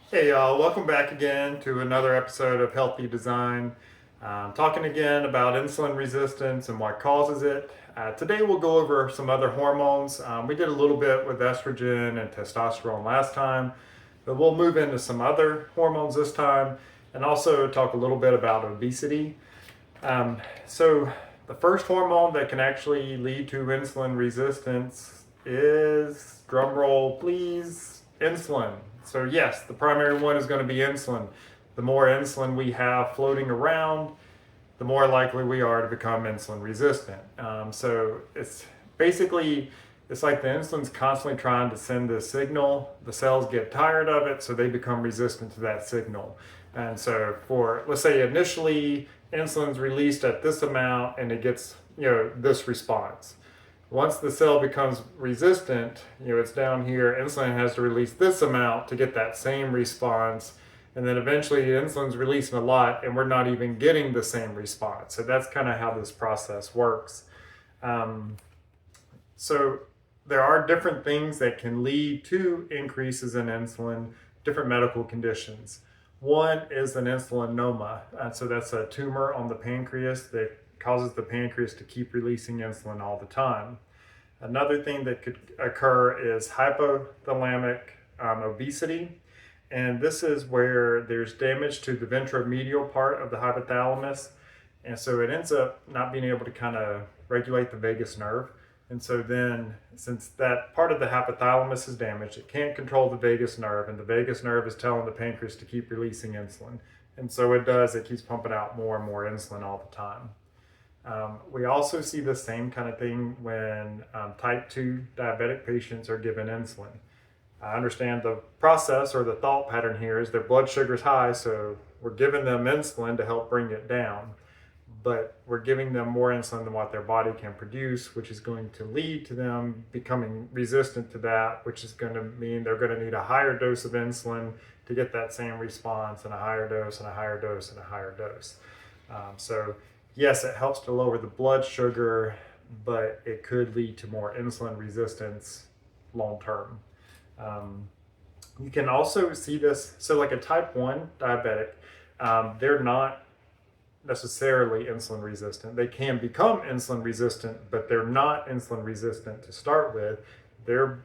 Hey y'all, welcome back again to another episode of Healthy Design. Talking again about insulin resistance and what causes it. Today we'll go over some other hormones. We did a little bit with estrogen and testosterone last time, but we'll move into some other hormones this time and also talk a little bit about obesity. So, the first hormone that can actually lead to insulin resistance is, drum roll please, insulin. So, yes, the primary one is going to be insulin. The more insulin we have floating around, the more likely we are to become insulin resistant. So, it's basically it's like the insulin's constantly trying to send this signal. The cells get tired of it, so they become resistant to that signal. And so, for let's say initially insulin's released at this amount, and it gets this response. Once the cell becomes resistant, it's down here. Insulin has to release this amount to get that same response, and then eventually the insulin's releasing a lot, and we're not even getting the same response. So that's kind of how this process works. Um, so there are different things that can lead to increases in insulin, different medical conditions. One is an insulinoma. So that's a tumor on the pancreas that causes the pancreas to keep releasing insulin all the time. Another thing that could occur is hypothalamic obesity. And this is where there's damage to the ventromedial part of the hypothalamus. And so it ends up not being able to kind of regulate the vagus nerve. And so then, since that part of the hypothalamus is damaged, it can't control the vagus nerve, and the vagus nerve is telling the pancreas to keep releasing insulin. And so it does, it keeps pumping out more and more insulin all the time. We also see the same kind of thing when type 2 diabetic patients are given insulin. I understand the process or the thought pattern here is their blood sugar is high, so we're giving them insulin to help bring it down. But we're giving them more insulin than what their body can produce, which is going to lead to them becoming resistant to that, which is going to mean they're going to need a higher dose of insulin to get that same response, and a higher dose, and a higher dose, and a higher dose. So, yes, it helps to lower the blood sugar, but it could lead to more insulin resistance long term. You can also see this, so like a type 1 diabetic, they're not necessarily insulin resistant. They can become insulin resistant, but they're not insulin resistant to start with. Their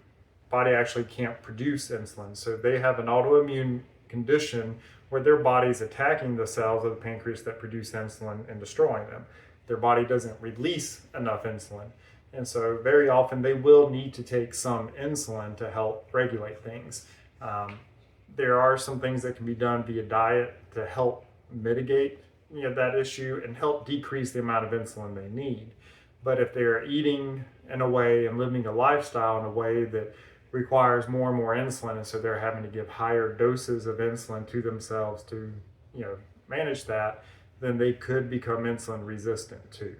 body actually can't produce insulin. So they have an autoimmune condition where their body's attacking the cells of the pancreas that produce insulin and destroying them. Their body doesn't release enough insulin. And so very often they will need to take some insulin to help regulate things. There are some things that can be done via diet to help mitigate that issue and help decrease the amount of insulin they need. But if they're eating in a way and living a lifestyle in a way that requires more and more insulin, and so they're having to give higher doses of insulin to themselves to manage that, then they could become insulin resistant too.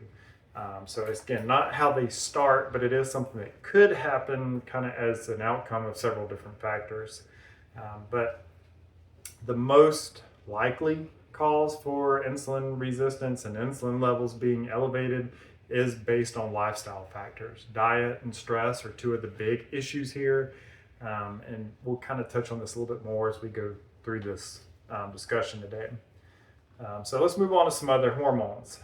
So it's, again, not how they start, but it is something that could happen kind of as an outcome of several different factors. But the most likely cause for insulin resistance and insulin levels being elevated is based on lifestyle factors. Diet and stress are two of the big issues here. And we'll kind of touch on this a little bit more as we go through this discussion today. So let's move on to some other hormones.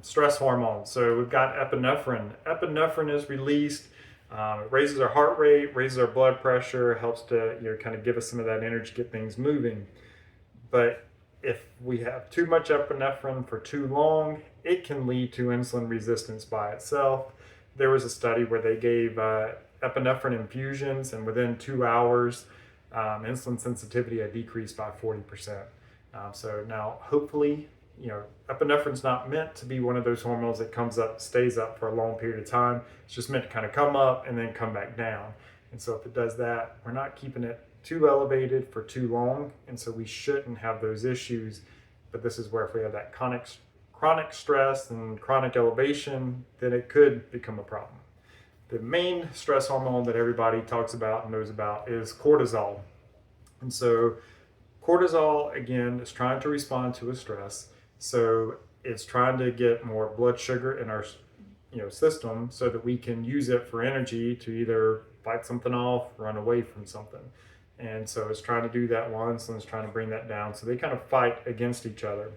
Stress hormones. So we've got epinephrine. Epinephrine is released. It raises our heart rate, raises our blood pressure, helps to kind of give us some of that energy, get things moving. But if we have too much epinephrine for too long, it can lead to insulin resistance by itself. There was a study where they gave epinephrine infusions, and within 2 hours, insulin sensitivity had decreased by 40%. So now, hopefully, epinephrine's not meant to be one of those hormones that comes up, stays up for a long period of time. It's just meant to kind of come up and then come back down. And so if it does that, we're not keeping it too elevated for too long, and so we shouldn't have those issues. But this is where if we have that chronic stress and chronic elevation, then it could become a problem. The main stress hormone that everybody talks about and knows about is cortisol. And so cortisol, again, is trying to respond to a stress. So it's trying to get more blood sugar in our system so that we can use it for energy to either fight something off, run away from something. And so it's trying to do that while insulin's trying to bring that down. So they kind of fight against each other.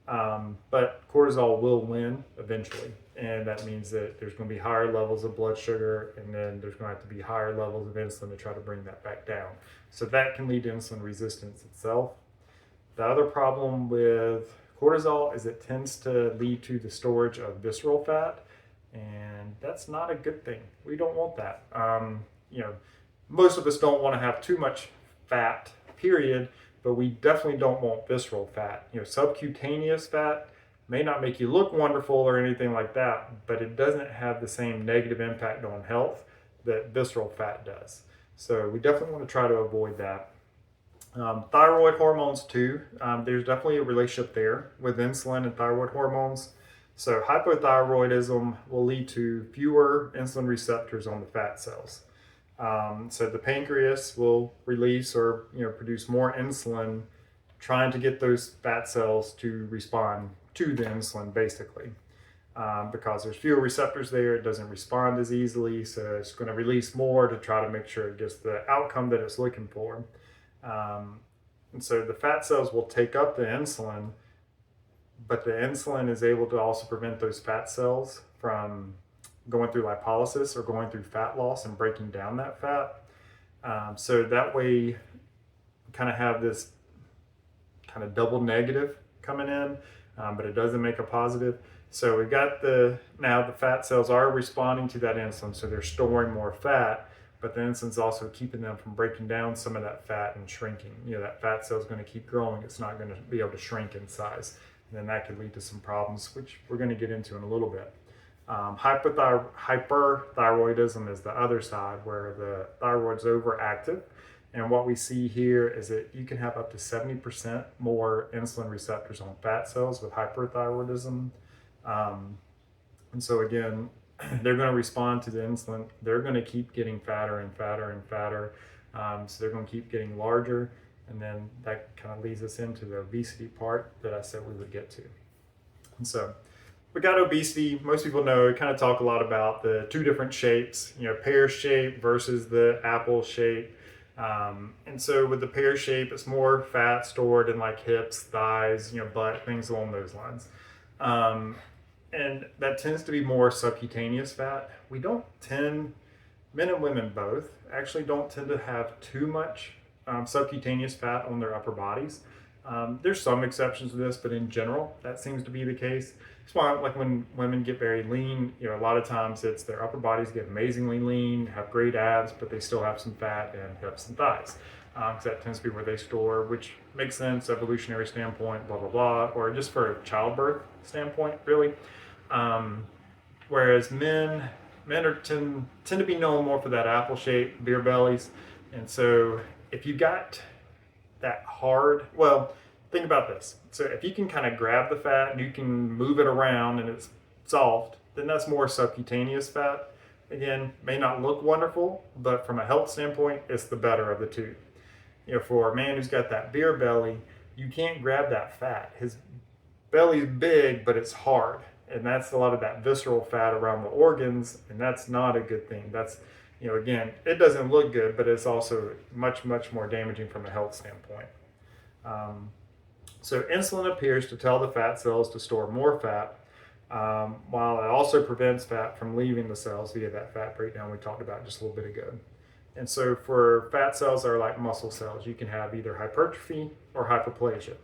But cortisol will win eventually. And that means that there's going to be higher levels of blood sugar, and then there's going to have to be higher levels of insulin to try to bring that back down. So that can lead to insulin resistance itself. The other problem with cortisol is it tends to lead to the storage of visceral fat, and that's not a good thing. We don't want that. Most of us don't want to have too much fat, period, but we definitely don't want visceral fat. Subcutaneous fat may not make you look wonderful or anything like that, but it doesn't have the same negative impact on health that visceral fat does. So we definitely want to try to avoid that. Thyroid hormones too, there's definitely a relationship there with insulin and thyroid hormones. So hypothyroidism will lead to fewer insulin receptors on the fat cells. So the pancreas will release or produce more insulin, trying to get those fat cells to respond to the insulin, basically. Because there's fewer receptors there, it doesn't respond as easily, so it's going to release more to try to make sure it gets the outcome that it's looking for. And so the fat cells will take up the insulin, but the insulin is able to also prevent those fat cells from going through lipolysis or going through fat loss and breaking down that fat. So that way you kind of have this kind of double negative coming in, but it doesn't make a positive. So we've got now the fat cells are responding to that insulin, so they're storing more fat, but the insulin's also keeping them from breaking down some of that fat and shrinking. That fat cell is going to keep growing. It's not going to be able to shrink in size. And then that could lead to some problems, which we're going to get into in a little bit. Hyperthyroidism is the other side, where the thyroid's overactive. And what we see here is that you can have up to 70% more insulin receptors on fat cells with hyperthyroidism. And so again, they're going to respond to the insulin. They're going to keep getting fatter and fatter and fatter. So they're going to keep getting larger. And then that kind of leads us into the obesity part that I said we would get to. And so we got obesity. Most people know, we kind of talk a lot about the two different shapes, pear shape versus the apple shape. And so with the pear shape, it's more fat stored in like hips, thighs, butt, things along those lines. And that tends to be more subcutaneous fat. We don't tend, men and women both, actually don't tend to have too much subcutaneous fat on their upper bodies. There's some exceptions to this, but in general, that seems to be the case. It's why, like when women get very lean, a lot of times it's their upper bodies get amazingly lean, have great abs, but they still have some fat and hips and thighs. Because that tends to be where they store, which makes sense, evolutionary standpoint, blah, blah, blah, or just for a childbirth standpoint, really. Whereas men tend to be known more for that apple shape, beer bellies. And so if you got that hard, well, think about this. So if you can kind of grab the fat and you can move it around and it's soft, then that's more subcutaneous fat. Again, may not look wonderful, but from a health standpoint, it's the better of the two. For a man who's got that beer belly, you can't grab that fat. His belly's big, but it's hard. And that's a lot of that visceral fat around the organs, and that's not a good thing. That's, again, it doesn't look good, but it's also much, much more damaging from a health standpoint. So insulin appears to tell the fat cells to store more fat, while it also prevents fat from leaving the cells via that fat breakdown we talked about just a little bit ago. And so for fat cells that are like muscle cells, you can have either hypertrophy or hyperplasia.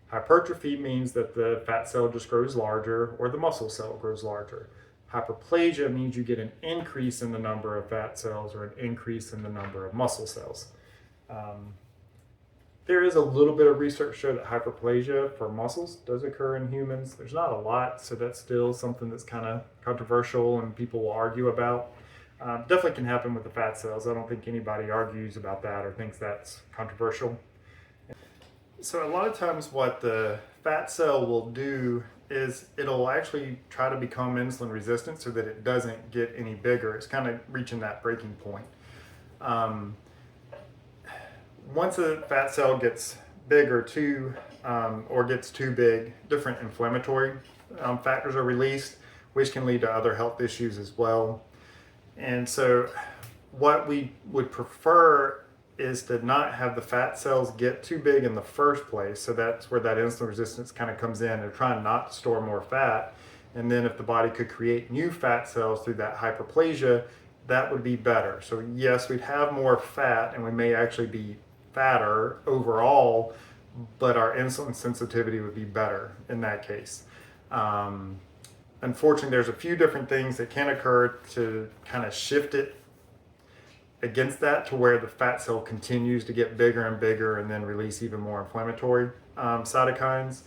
Hypertrophy means that the fat cell just grows larger, or the muscle cell grows larger. Hyperplasia means you get an increase in the number of fat cells or an increase in the number of muscle cells. There is a little bit of research show that hyperplasia for muscles does occur in humans. There's not a lot, so that's still something that's kind of controversial and people will argue about. Definitely can happen with the fat cells. I don't think anybody argues about that or thinks that's controversial. So a lot of times what the fat cell will do is it'll actually try to become insulin resistant so that it doesn't get any bigger. It's kind of reaching that breaking point. Once a fat cell gets bigger too, or gets too big, different inflammatory factors are released, which can lead to other health issues as well. And so what we would prefer is to not have the fat cells get too big in the first place. So that's where that insulin resistance kind of comes in. They're trying not to store more fat. And then if the body could create new fat cells through that hyperplasia, that would be better. So yes, we'd have more fat and we may actually be fatter overall, but our insulin sensitivity would be better in that case. Um, Unfortunately, there's a few different things that can occur to kind of shift it against that to where the fat cell continues to get bigger and bigger and then release even more inflammatory cytokines.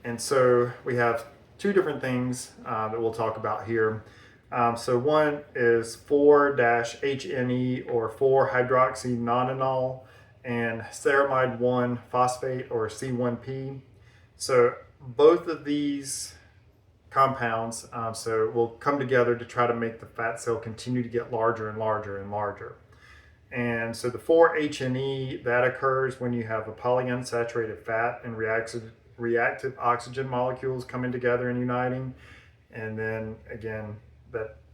And so we have two different things that we'll talk about here. So one is 4-HNE or 4-hydroxynonenal and ceramide 1 phosphate or C1P. So both of these compounds will come together to try to make the fat cell continue to get larger and larger and larger. And so the 4-HNE, that occurs when you have a polyunsaturated fat and reactive oxygen molecules coming together and uniting. And then again,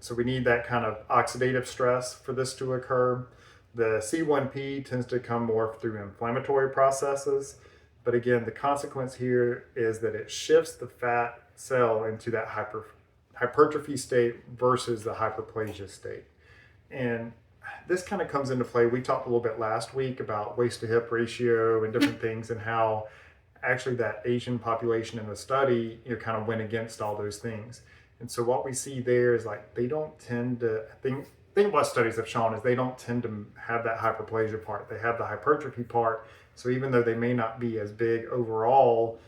so we need that kind of oxidative stress for this to occur. The C1P tends to come more through inflammatory processes. But again, the consequence here is that it shifts the fat cell into that hypertrophy state versus the hyperplasia state. And this kind of comes into play. We talked a little bit last week about waist to hip ratio and different things, and how actually that Asian population in the study, kind of went against all those things. And so what we see there is like they don't tend to think what studies have shown is they don't tend to have that hyperplasia part. They have the hypertrophy part. So even though they may not be as big overall,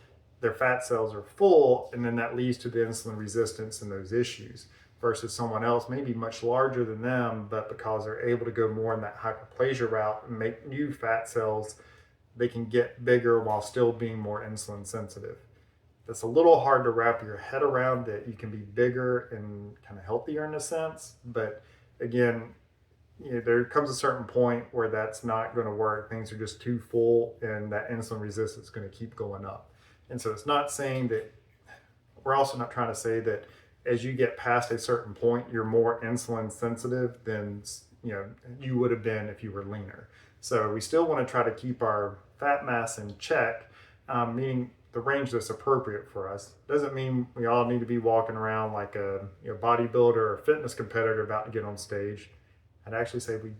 their fat cells are full, and then that leads to the insulin resistance and those issues. Versus someone else maybe much larger than them, but because they're able to go more in that hyperplasia route and make new fat cells, they can get bigger while still being more insulin sensitive. That's a little hard to wrap your head around, that you can be bigger and kind of healthier in a sense. But again, there comes a certain point where that's not going to work. Things are just too full, and that insulin resistance is going to keep going up. And so it's not saying that, we're also not trying to say that as you get past a certain point, you're more insulin sensitive than you would have been if you were leaner. So we still want to try to keep our fat mass in check, meaning the range that's appropriate for us. Doesn't mean we all need to be walking around like a bodybuilder or fitness competitor about to get on stage. I'd actually say we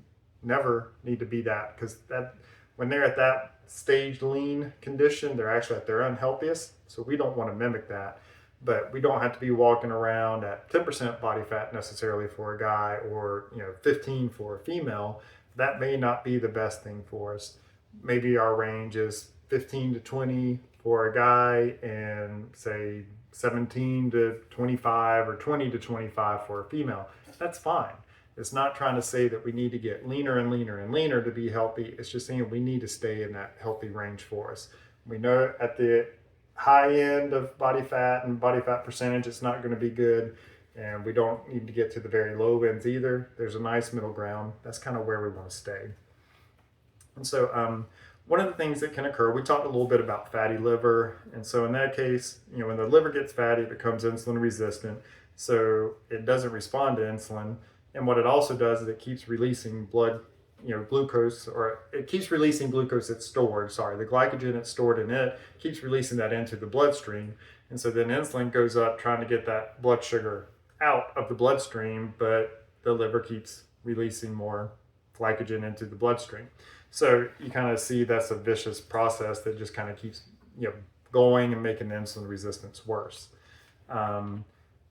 never need to be that, because that when they're at that stage lean condition, they're actually at their unhealthiest. So we don't want to mimic that. But we don't have to be walking around at 10% body fat necessarily for a guy, or 15 for a female. That may not be the best thing for us. Maybe our range is 15 to 20 for a guy, and say 17 to 25 or 20 to 25 for a female. That's fine. It's not trying to say that we need to get leaner and leaner and leaner to be healthy. It's just saying we need to stay in that healthy range for us. We know at the high end of body fat and body fat percentage, it's not going to be good, and we don't need to get to the very low ends either. There's a nice middle ground. That's kind of where we want to stay. And so one of the things that can occur, we talked a little bit about fatty liver, and so in that case, when the liver gets fatty, it becomes insulin resistant, so it doesn't respond to insulin. And what it also does is it keeps releasing glucose, or it keeps releasing glucose that's stored. The glycogen that's stored in it keeps releasing that into the bloodstream. And so then insulin goes up trying to get that blood sugar out of the bloodstream, but the liver keeps releasing more glycogen into the bloodstream. So you kind of see that's a vicious process that just kind of keeps going and making the insulin resistance worse.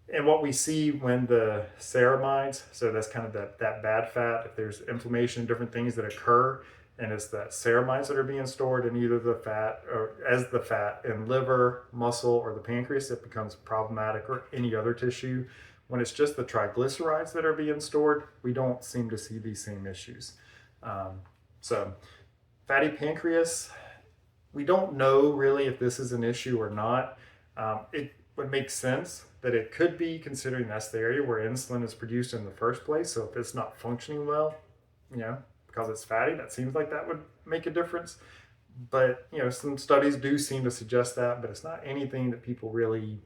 And what we see when the ceramides, so that's kind of that bad fat, if there's inflammation, different things that occur, and it's that ceramides that are being stored in either the fat, or as the fat in liver, muscle, or the pancreas, it becomes problematic, or any other tissue. When it's just the triglycerides that are being stored, we don't seem to see these same issues. So fatty pancreas, we don't know really if this is an issue or not. It would make sense that it could be, considering that's the area where insulin is produced in the first place. So if it's not functioning well, because it's fatty, that seems like that would make a difference. But some studies do seem to suggest that, but it's not anything that people really,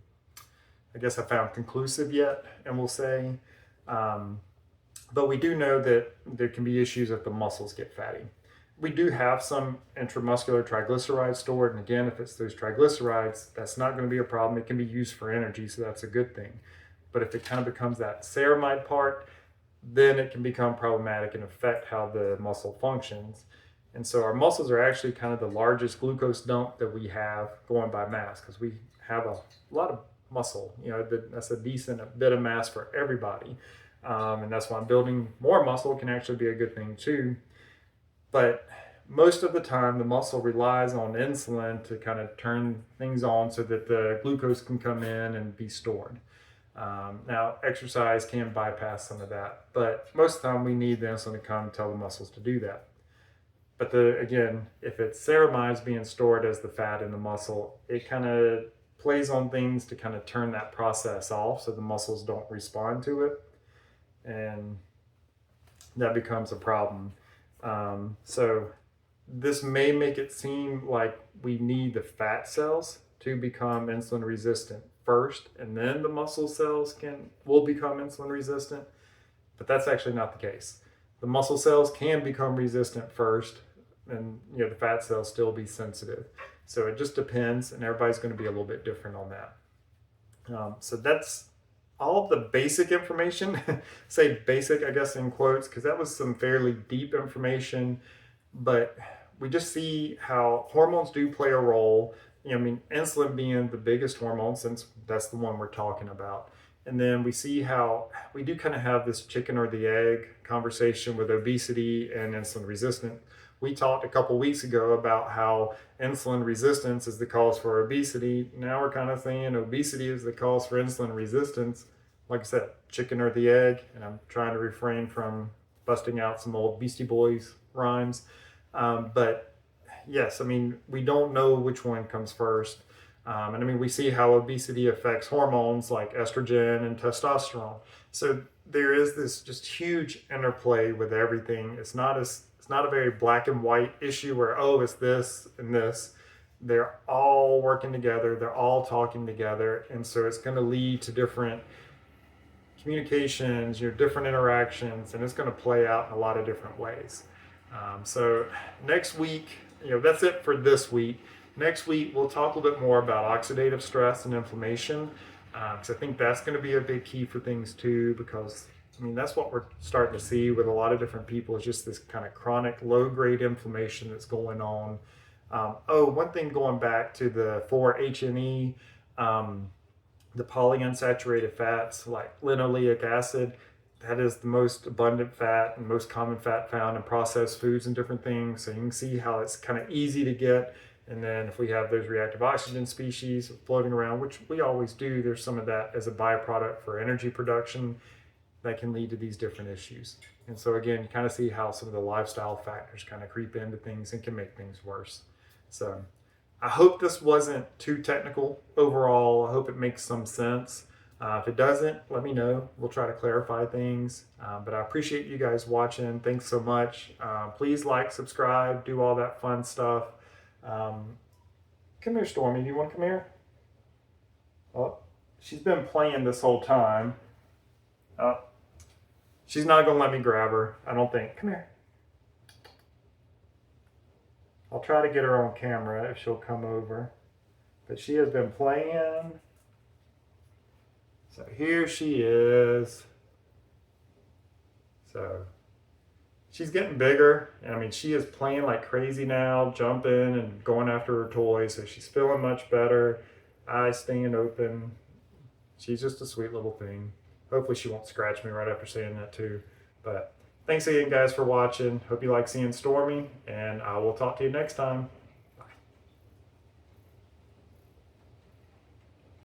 I guess, have found conclusive yet, and we'll say. But we do know that there can be issues if the muscles get fatty. we do have some intramuscular triglycerides stored. And again, if it's those triglycerides, that's not going to be a problem. It can be used for energy, so that's a good thing. But if it kind of becomes that ceramide part, then it can become problematic and affect how the muscle functions. And so our muscles are actually kind of the largest glucose dump that we have going by mass, because we have a lot of muscle. That's a decent bit of mass for everybody. And that's why building more muscle can actually be a good thing too. But most of the time, the muscle relies on insulin to kind of turn things on so that the glucose can come in and be stored. Now, exercise can bypass some of that, but most of the time we need the insulin to come tell the muscles to do that. But again, if it's ceramides being stored as the fat in the muscle, it kind of plays on things to kind of turn that process off so the muscles don't respond to it. And that becomes a problem. So this may make it seem like we need the fat cells to become insulin resistant first, and then the muscle cells will become insulin resistant, but that's actually not the case. The muscle cells can become resistant first, and the fat cells still be sensitive. So it just depends, and everybody's going to be a little bit different on that. So that's all of the basic information. Say basic, I guess, in quotes, because that was some fairly deep information, but we just see how hormones do play a role. Insulin being the biggest hormone, since that's the one we're talking about. And then we see how we do kind of have this chicken or the egg conversation with obesity and insulin resistant. We talked a couple weeks ago about how insulin resistance is the cause for obesity. Now we're kind of saying obesity is the cause for insulin resistance. Like I said, chicken or the egg, and I'm trying to refrain from busting out some old Beastie Boys rhymes. But yes, we don't know which one comes first. And we see how obesity affects hormones like estrogen and testosterone. So there is this just huge interplay with everything. It's not a very black and white issue where, it's this and this. They're all working together. They're all talking together. And so it's going to lead to different communications, different interactions, and it's going to play out in a lot of different ways. So next week, that's it for this week. Next week, we'll talk a little bit more about oxidative stress and inflammation, because I think that's going to be a big key for things too, because that's what we're starting to see with a lot of different people, is just this kind of chronic low-grade inflammation that's going on. One thing, going back to the 4-HNE, the polyunsaturated fats like linoleic acid, that is the most abundant fat and most common fat found in processed foods and different things. So you can see how it's kind of easy to get. And then if we have those reactive oxygen species floating around, which we always do, there's some of that as a byproduct for energy production that can lead to these different issues. And so again, you kind of see how some of the lifestyle factors kind of creep into things and can make things worse. So I hope this wasn't too technical overall. I hope it makes some sense. If it doesn't, let me know. We'll try to clarify things. But I appreciate you guys watching. Thanks so much. Please like, subscribe, do all that fun stuff. Come here, Stormy. Do you want to come here? Oh, she's been playing this whole time. She's not going to let me grab her, I don't think. Come here. I'll try to get her on camera if she'll come over. But she has been playing. So here she is. So she's getting bigger. She is playing like crazy now, jumping and going after her toys. So she's feeling much better. Eyes staying open. She's just a sweet little thing. Hopefully she won't scratch me right after saying that too. But thanks again, guys, for watching. Hope you like seeing Stormy, and I will talk to you next time.